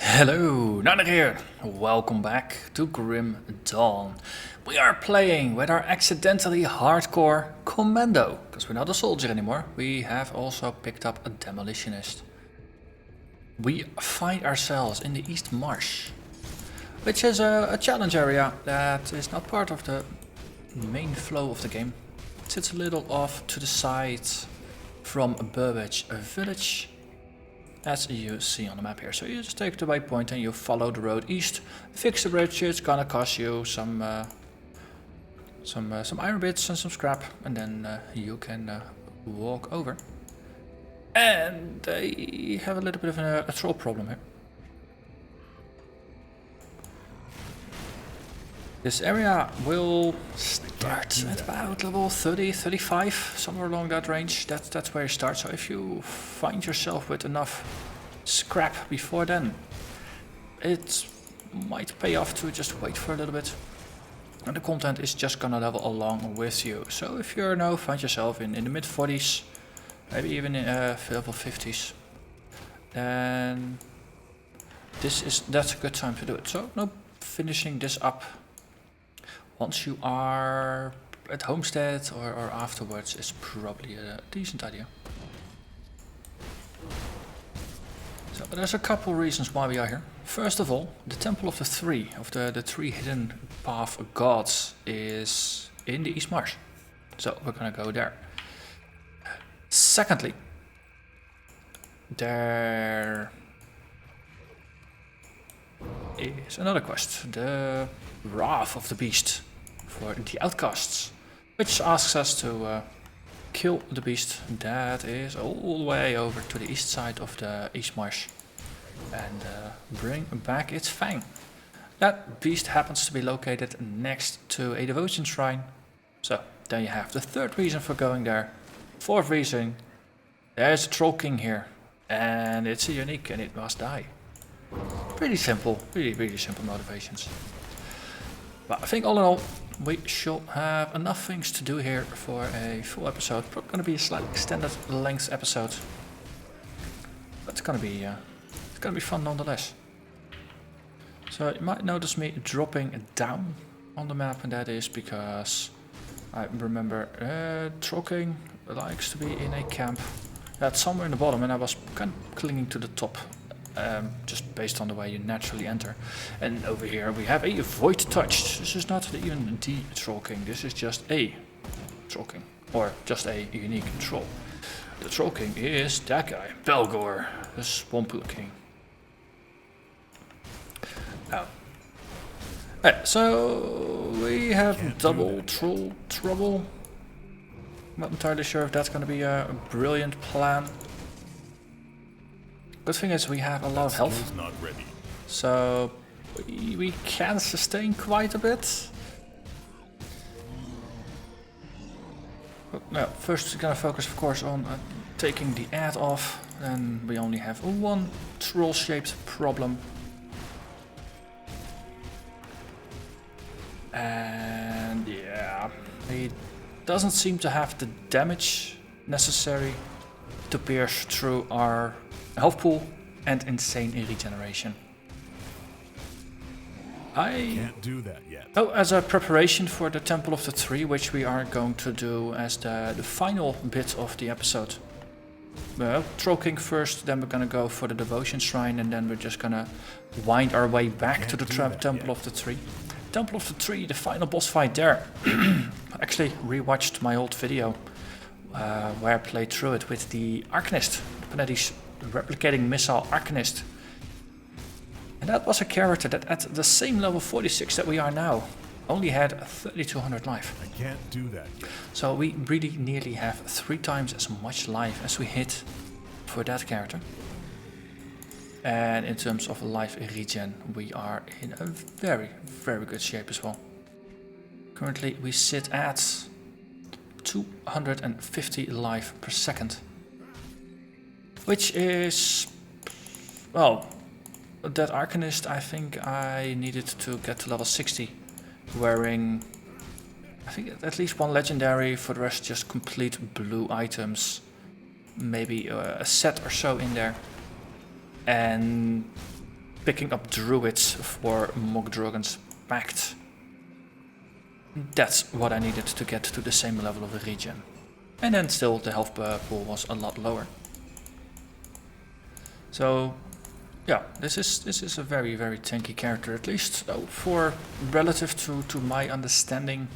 Hello, Narnach here. Welcome back to Grim Dawn. We are playing with our accidentally hardcore commando, because we're not a soldier anymore. We have also picked up a demolitionist. We find ourselves in the East Marsh, which is a challenge area that is not part of the main flow of the game. It sits a little off to the side from Burbage village, as you see on the map here. So you just take the waypoint and you follow the road east, fix the bridge. It's gonna cost you some iron bits and some scrap, and then you can walk over. And they have a little bit of a troll problem here. This area will start at about level 30, 35, somewhere along that range. That's where you start. So if you find yourself with enough scrap before then, it might pay off to just wait for a little bit. And the content is just gonna level along with you. So if you now find yourself in the mid 40s, maybe even in level 50s, then that's a good time to do it. So no, finishing this up once you are at homestead or afterwards is probably a decent idea. So there's a couple reasons why we are here. First of all, the Temple of the Three, the three hidden path gods, is in the East Marsh. So we're gonna go there. Secondly, there is another quest, the Wrath of the Beast for the Outcasts, which asks us to kill the beast that is all the way over to the east side of the East Marsh and bring back its fang. That beast happens to be located next to a devotion shrine. So there you have the third reason for going there. Fourth reason, there's a troll king here and it's a unique and it must die. Pretty simple, really simple motivations. But I think all in all, we should have enough things to do here for a full episode. Probably going to be a slightly extended length episode, but it's going to be fun nonetheless. So you might notice me dropping down on the map, and that is because I remember Troll King likes to be in a camp that's somewhere in the bottom, and I was kind of clinging to the top. Just based on the way you naturally enter. And over here we have a Void Touched. This is not even the Troll King, this is just a Troll King. Or just a unique troll. The Troll King is that guy, Belgor, the Swamp King. So we have double troll trouble. Not entirely sure if that's going to be a brilliant plan. Good thing is we have a lot of health, so we can sustain quite a bit. But no, first we're gonna focus, of course, on taking the ad off. Then we only have one troll-shaped problem, and yeah, he doesn't seem to have the damage necessary to pierce through our health pool and insane regeneration. I can't do that yet. Oh, as a preparation for the Temple of the Three, which we are going to do as the final bit of the episode. Well, Troll King first, then we're gonna go for the Devotion Shrine, and then we're just gonna wind our way back to the Temple of the Three. Temple of the Three, the final boss fight there. I actually rewatched my old video where I played through it with the Arcanist, Panetti's replicating missile Arcanist. And that was a character that at the same level 46 that we are now only had 3200 life. I can't do that yet. So we really nearly have 3 times as much life as we hit for that character. And in terms of life regen, we are in a very good shape as well. Currently we sit at 250 life per second. Which is, well, that Arcanist, I think I needed to get to level 60, wearing, I think at least one legendary, for the rest just complete blue items, maybe a set or so in there. And picking up druids for Mogdrogan's Pact. That's what I needed to get to the same level of the regen. And then still the health pool was a lot lower. So yeah, this is a very, very tanky character, at least for relative to my understanding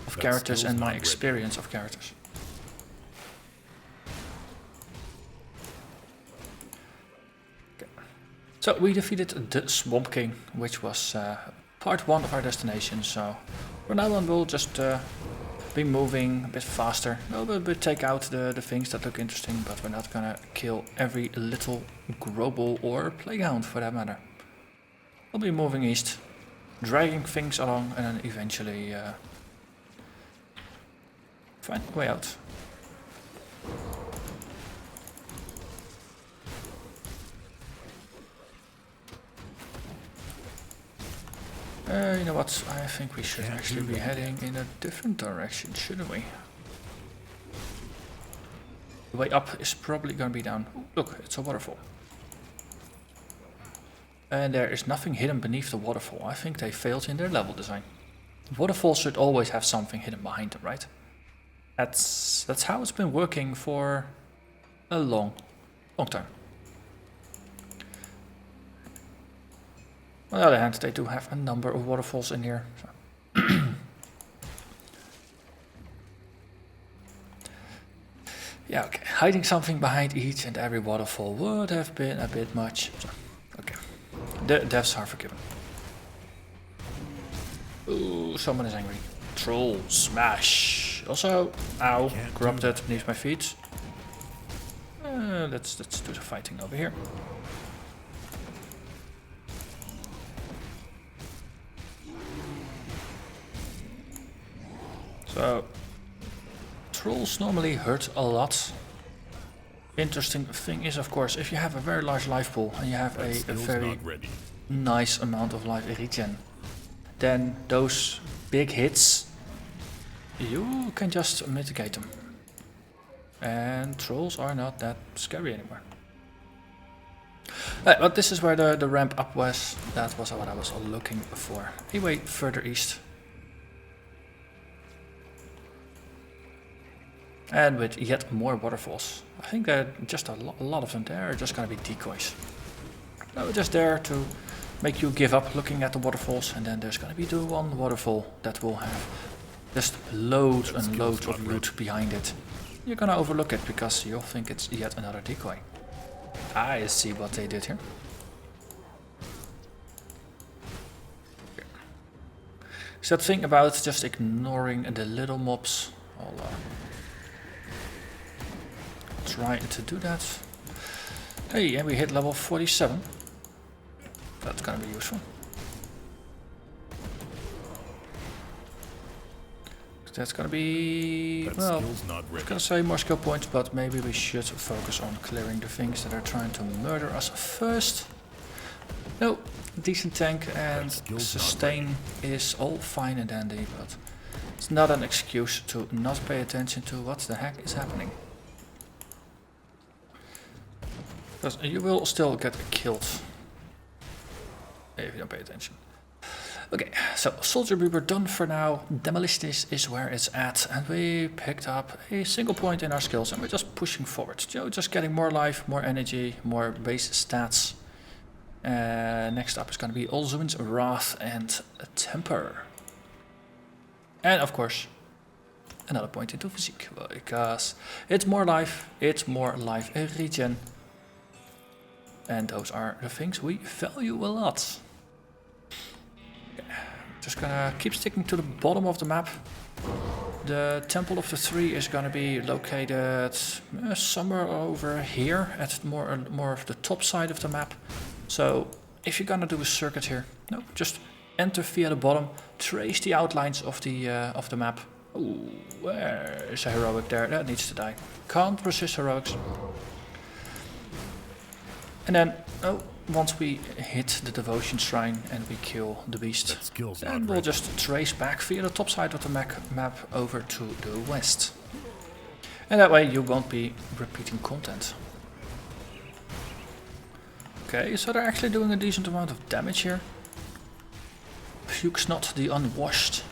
of characters and my experience of characters. Okay. So we defeated the Swamp King, which was part 1 of our destination. So from now on we'll just be moving a bit faster. We'll take out the things that look interesting, but we're not gonna kill every little grobble or playground for that matter. We'll be moving east, dragging things along, and then eventually find a way out. You know what, I think we should actually be heading in a different direction, shouldn't we? The way up is probably going to be down. Ooh, look, it's a waterfall. And there is nothing hidden beneath the waterfall. I think they failed in their level design. Waterfalls should always have something hidden behind them, right? That's how it's been working for a long time. On the other hand, they do have a number of waterfalls in here. So. Yeah, okay. Hiding something behind each and every waterfall would have been a bit much. So, okay. The deaths are forgiven. Ooh, someone is angry. Troll smash. Also, ow, corrupted beneath my feet. Let's do the fighting over here. So, trolls normally hurt a lot. Interesting thing is, of course, if you have a very large life pool and you have a very nice amount of life regen, then those big hits, you can just mitigate them. And trolls are not that scary anymore. But this is where the ramp up was. That was what I was looking for. Anyway, further east. And with yet more waterfalls. I think that just a lot of them there are just going to be decoys. No, just there to make you give up looking at the waterfalls, and then there's going to be the one waterfall that will have just loads and loads of loot behind it. You're going to overlook it because you'll think it's yet another decoy. I see what they did here. So that thing about just ignoring the little mobs. I'll try to do that. Hey, and we hit level 47. That's gonna be useful. That's gonna be, well, I was gonna say more skill points, but maybe we should focus on clearing the things that are trying to murder us first. No, decent tank and sustain is all fine and dandy, but it's not an excuse to not pay attention to what the heck is happening. Because you will still get killed if you don't pay attention. Okay, so Soldier we were done for now. Demolitionist is where it's at, and we picked up a single point in our skills, and we're just pushing forward. Just getting more life, more energy, more base stats. Next up is going to be Olzuin's Wrath and Temper. And of course, another point into Physique, because it's more life regen. And those are the things we value a lot. Just gonna keep sticking to the bottom of the map. The Temple of the Three is gonna be located somewhere over here at more of the top side of the map. So if you're gonna do a circuit here, no, just enter via the bottom, trace the outlines of the map. Ooh, where is a heroic there? That needs to die. Can't resist heroics. And then, once we hit the devotion shrine and we kill the beast, then we'll just trace back via the top side of the map over to the west. And that way you won't be repeating content. Okay, so they're actually doing a decent amount of damage here. Puke's not the unwashed.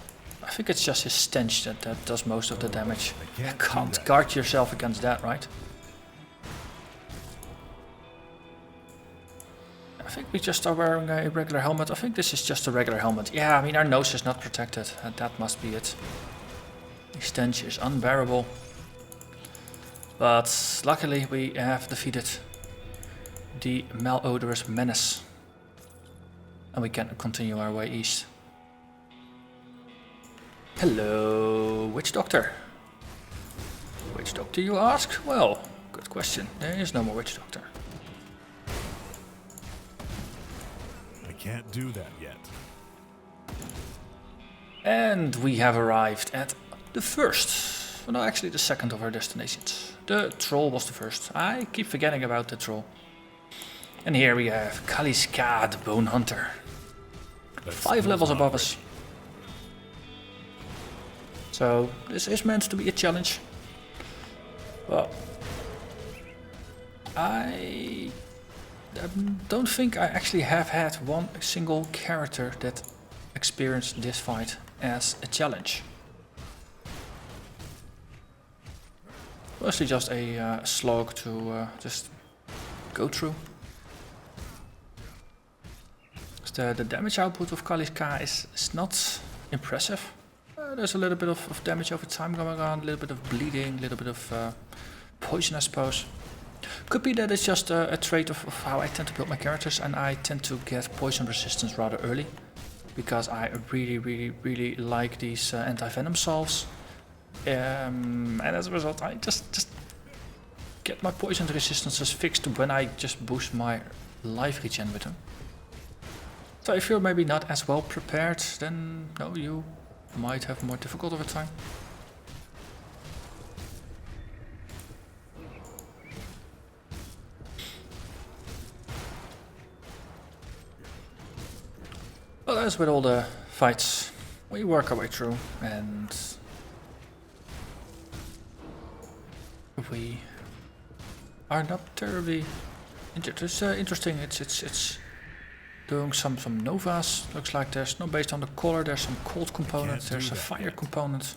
I think it's just his stench that does most of the damage. You can't guard yourself against that, right? I think we just are wearing a regular helmet. I think this is just a regular helmet. Yeah, I mean our nose is not protected. That must be it. The stench is unbearable. But luckily we have defeated the malodorous menace. And we can continue our way east. Hello, witch doctor. Witch doctor, you ask? Well, good question. There is no more witch doctor. I can't do that yet. And we have arrived at the first, well, no, actually the second of our destinations. The troll was the first. I keep forgetting about the troll. And here we have Kaliska, the Bone Hunter. 5 levels above us. So this is meant to be a challenge. Well, I don't think I actually have had one single character that experienced this fight as a challenge. Mostly just a slog to just go through. The damage output of Kaliska is not impressive. There's a little bit of damage over time going on, a little bit of bleeding, a little bit of poison, I suppose. Could be that it's just a trait of how I tend to build my characters, and I tend to get poison resistance rather early. Because I really like these anti-venom salves. And as a result, I just get my poison resistances fixed when I just boost my life regen with them. So if you're maybe not as well prepared, then no, you might have more difficult over time. Well, as with all the fights, we work our way through, and we are not terribly injured. It's interesting. It's doing some novas. Looks like there's no, based on the color, there's some cold component, there's a fire component.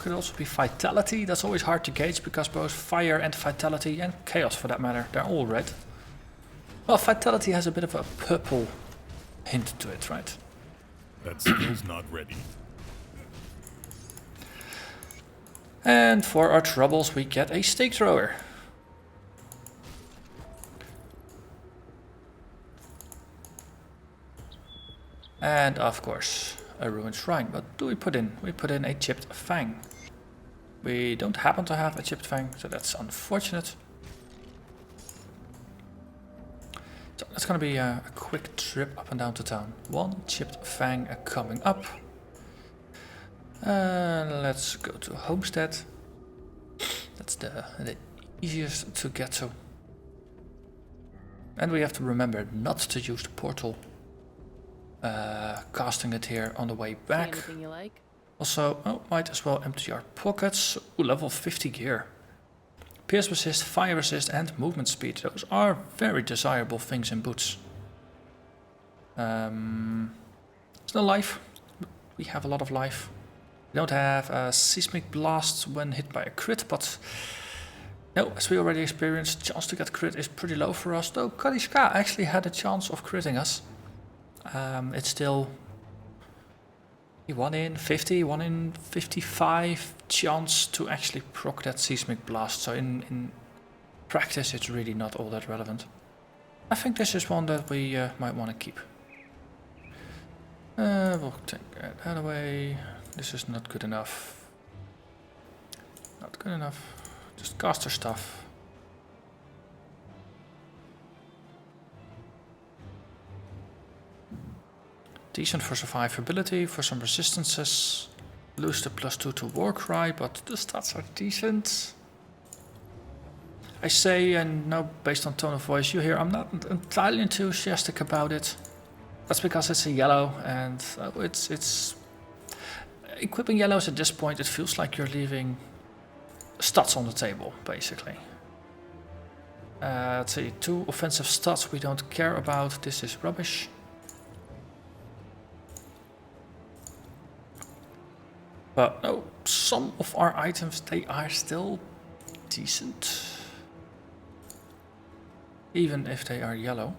Could also be vitality. That's always hard to gauge because both fire and vitality, and chaos for that matter, they're all red. Well, vitality has a bit of a purple hint to it, right? That skill's not ready. And for our troubles, we get a stake thrower. And of course, a ruined shrine. What do we put in? We put in a chipped fang. We don't happen to have a chipped fang, so that's unfortunate. So that's gonna be a quick trip up and down to town. One chipped fang coming up. Let's go to Homestead. That's the easiest to get to. And we have to remember not to use the portal. Casting it here on the way back. Anything you like? Also, might as well empty our pockets. Ooh, level 50 gear. Pierce resist, fire resist, and movement speed. Those are very desirable things in boots. There's no life. We have a lot of life. We don't have a seismic blast when hit by a crit, but no, as we already experienced, chance to get crit is pretty low for us. Though Kaliska actually had a chance of critting us. It's still 1 in 50, 1 in 55 chance to actually proc that seismic blast. So in practice, it's really not all that relevant. I think this is one that we might want to keep. We'll take that away. This is not good enough. Not good enough. Just caster stuff. Decent for survivability, for some resistances. Lose the +2 to Warcry, but the stats are decent. I say, and now based on tone of voice you hear, I'm not entirely enthusiastic about it. That's because it's a yellow, and it's equipping yellows at this point. It feels like you're leaving stats on the table, basically. Let's see, 2 offensive stats we don't care about. This is rubbish. But no, some of our items, they are still decent. Even if they are yellow.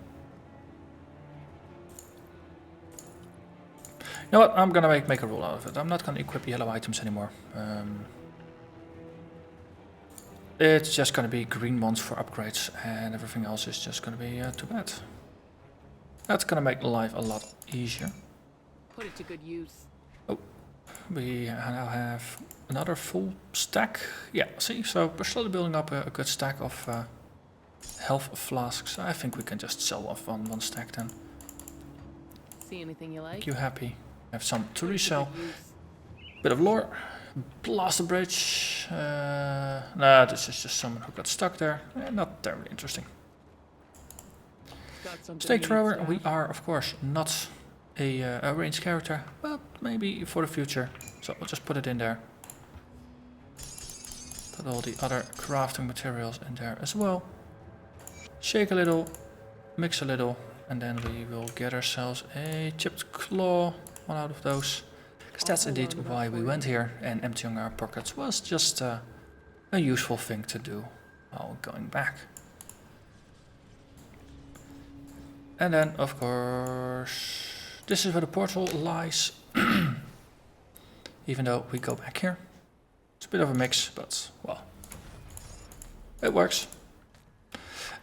You know what, I'm gonna make a rule out of it. I'm not gonna equip yellow items anymore. It's just gonna be green ones for upgrades, and everything else is just gonna be too bad. That's gonna make life a lot easier. Put it to good use. Oh, we now have another full stack. Yeah, see, so we're slowly building up a good stack of health flasks. I think we can just sell off one stack then. See anything you like? Make you happy. Have some to resell. Bit of lore. Blast the bridge. Nah, this is just someone who got stuck there. Not terribly interesting. Stake thrower. We are, of course, not a ranged character, but maybe for the future. So we'll just put it in there. Put all the other crafting materials in there as well. Shake a little, mix a little, and then we will get ourselves a chipped claw, one out of those. Because that's indeed why we went here, and emptying our pockets was just a useful thing to do while going back. And then, of course, this is where the portal lies. Even though we go back here. It's a bit of a mix, but, well, it works.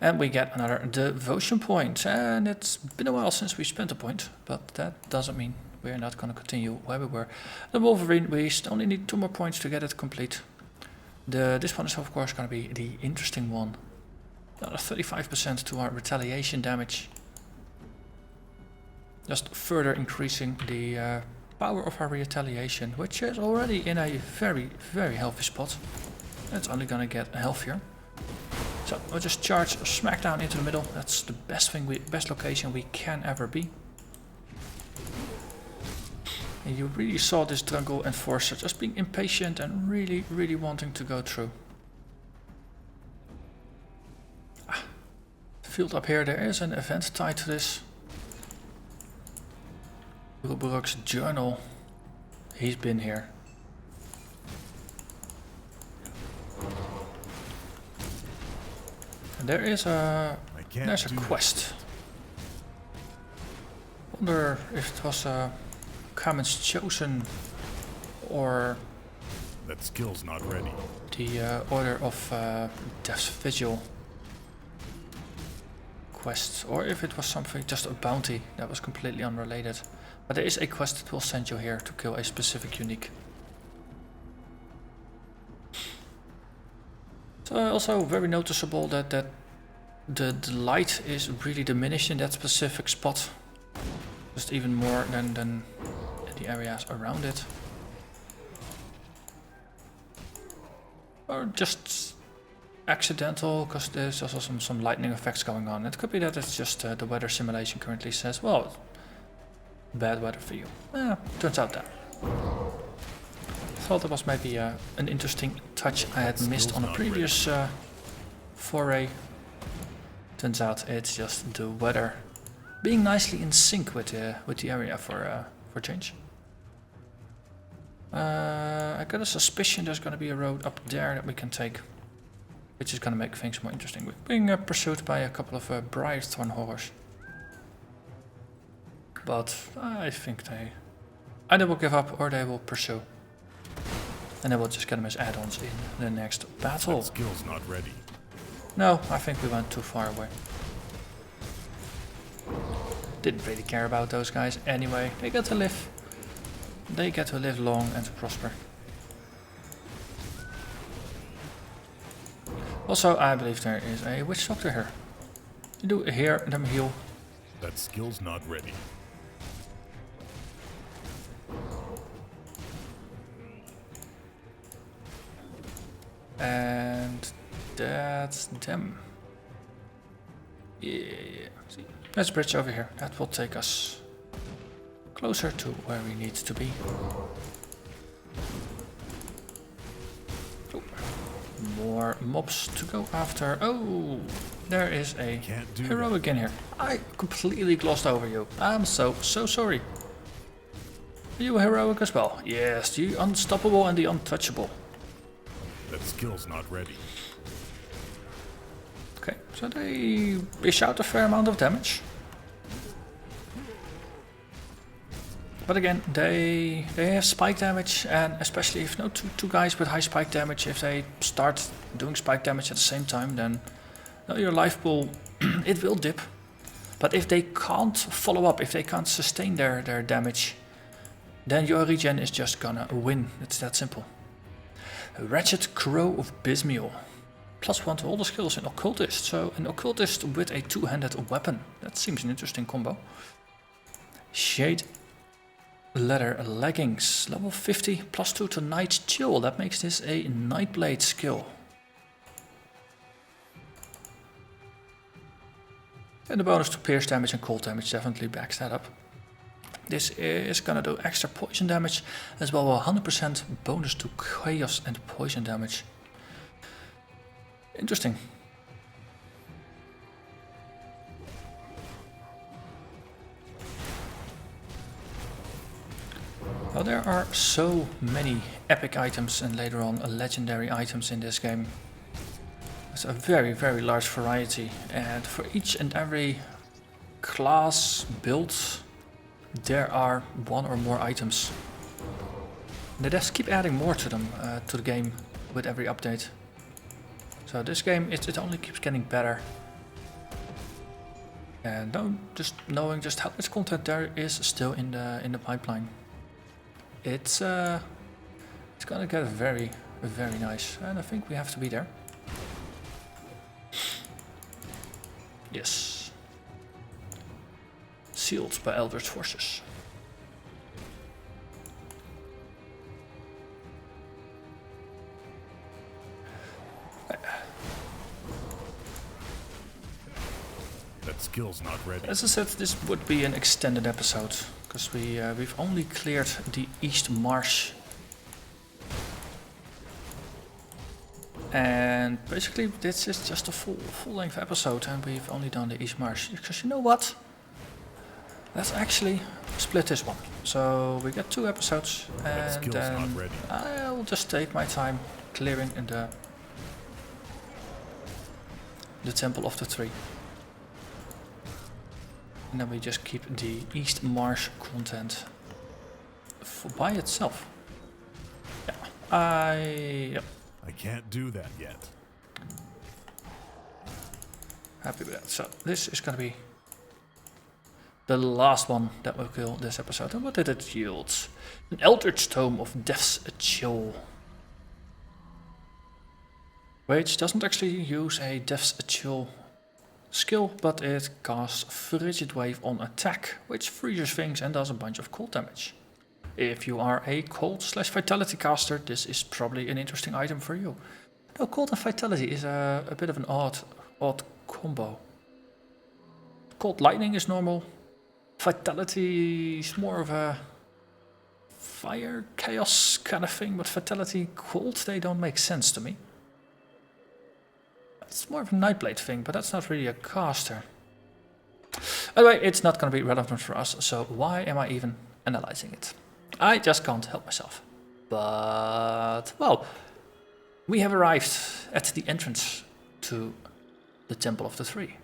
And we get another devotion point. And it's been a while since we spent a point, but that doesn't mean we're not going to continue where we were. The Wolverine, we only need 2 more points to get it complete. This one is, of course, going to be the interesting one. Another 35% to our retaliation damage. Just further increasing the power of our retaliation, which is already in a very, very healthy spot. It's only going to get healthier. So we'll just charge smack down into the middle. That's the best location we can ever be. And you really saw this Drungle Enforcer just being impatient and really, really wanting to go through. Field up here, there is an event tied to this. Uroboros journal. He's been here. And there is there's a quest. Wonder if it was Cadence chosen or that skill's not ready. The Order of Death's Vigil quest, or if it was something, just a bounty that was completely unrelated. But there is a quest that will send you here to kill a specific unique. So also very noticeable that the light is really diminished in that specific spot. Just even more than in the areas around it. Or just accidental, because there's also some lightning effects going on. It could be that it's just the weather simulation currently says, well, bad weather for you. Turns out that. Thought that was maybe an interesting touch I had missed on a previous foray. Turns out it's just the weather being nicely in sync with the area for change. I got a suspicion there's going to be a road up there that we can take, which is going to make things more interesting. We're being pursued by a couple of Briarthorn horrors. But I think they either will give up or they will pursue. And then we'll just get them as add-ons in the next battle. That skill's not ready. No, I think we went too far away. Didn't really care about those guys anyway. They get to live. They get to live long and to prosper. Also, I believe there is a witch doctor here. You do hear them heal. That skill's not ready. And that's them. Yeah. See, there's a bridge over here. That will take us closer to where we need to be. Oh. More mobs to go after. Oh, there is a Can't do heroic in here. I completely glossed over you. I'm so sorry. Are you heroic as well? Yes, the unstoppable and the untouchable. That skill's not ready. Okay, so they dish out a fair amount of damage. But again, they have spike damage, and especially if two guys with high spike damage, if they start doing spike damage at the same time, then your life pool, it will dip. But if they can't follow up, if they can't sustain their damage, then your regen is just gonna win. It's that simple. Wretched Crow of Bismiel. +1 to all the skills in Occultist. So an Occultist with a two-handed weapon. That seems an interesting combo. Shade Leather Leggings. Level 50, +2 to Night Chill. That makes this a Nightblade skill. And the bonus to pierce damage and cold damage definitely backs that up. This is gonna do extra poison damage, as well as 100% bonus to chaos and poison damage. Interesting. Well, there are so many epic items and later on legendary items in this game. It's a very, very large variety, and for each and every class build, there are one or more items. They just keep adding more to them, to the game with every update. So this game, it only keeps getting better. And just knowing just how much content there is still in the pipeline. It's gonna get very, very nice, and I think we have to be there. Yes. Sealed by Eldritch forces. That skill's not ready. As I said, this would be an extended episode, because we've only cleared the East Marsh. And basically this is just a full-length episode, and we've only done the East Marsh. Because you know what? Let's actually split this one. So we get 2 episodes, and then I'll just take my time clearing the Temple of the Three. And then we just keep the East Marsh content by itself. Yeah, I can't do that yet. Happy with that. So this is gonna be the last one that will kill this episode. And what did it yield? An Eldritch Tome of Death's Chill, which doesn't actually use a Death's Chill skill, but it casts Frigid Wave on attack, which freezes things and does a bunch of cold damage. If you are a cold/vitality caster, this is probably an interesting item for you. No, cold and vitality is a bit of an odd combo. Cold lightning is normal. Vitality is more of a fire chaos kind of thing, but vitality cold, they don't make sense to me. It's more of a Nightblade thing, but that's not really a caster. Anyway, it's not going to be relevant for us, so why am I even analyzing it? I just can't help myself. But, well, we have arrived at the entrance to the Temple of the Three.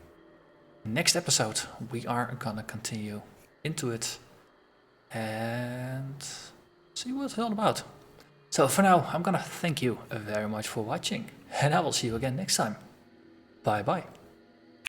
Next episode, we are gonna continue into it and see what it's all about. So for now, I'm gonna thank you very much for watching, and I will see you again next time. Bye bye.